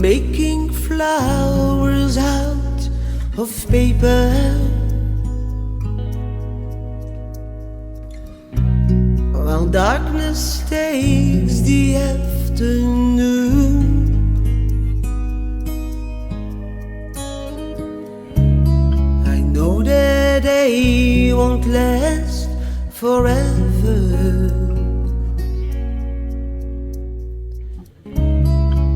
making flowers out of paper. While darkness takes the afternoon, I know that they won't last forever.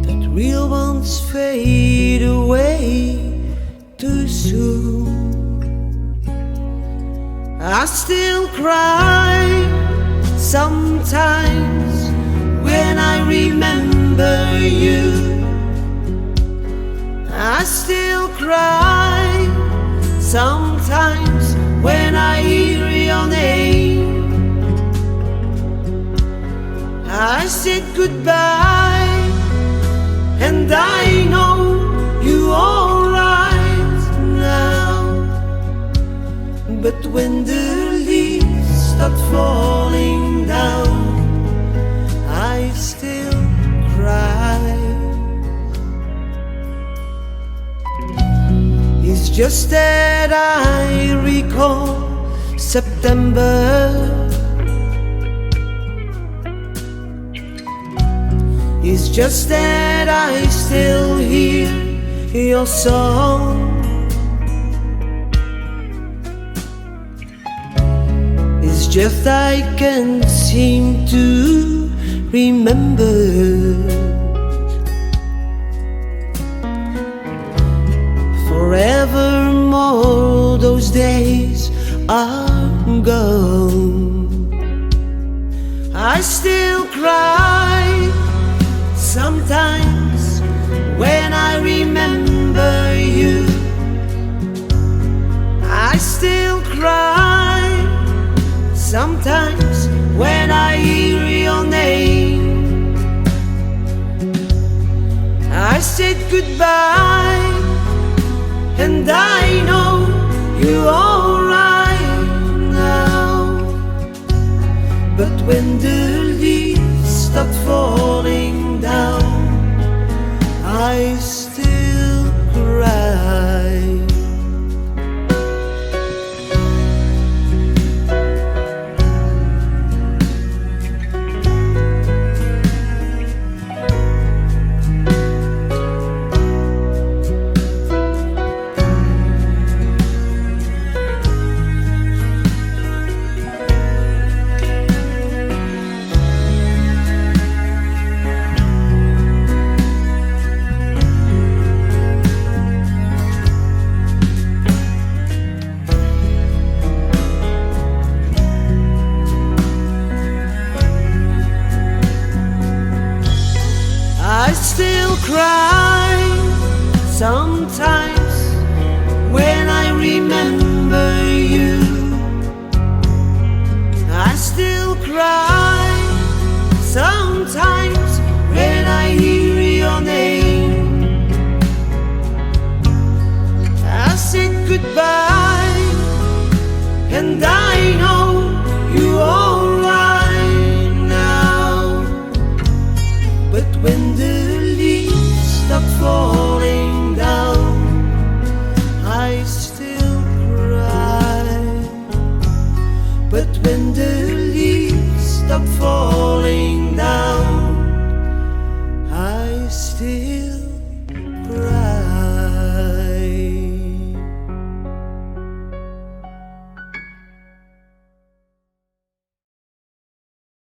That real ones fade away too soon. I still cry sometimes when I remember you. I still cry sometimes when I hear your name. I said goodbye and I know you're alright now. But when the leaves start falling down, I still cry. It's just that I recall September. It's just that I still hear your song. It's just I can't seem to remember. Forevermore those days are gone. I still cry sometimes when I remember you. I still cry sometimes when I hear your name. I said goodbye and I know you're alright now. But when the leaves start falling down, I still cry. I still cry sometimes when I remember you. I still cry sometimes when I hear your name. I said goodbye and I know you're alright now. But when the leaves stop falling down, I still cry. But when the leaves stop falling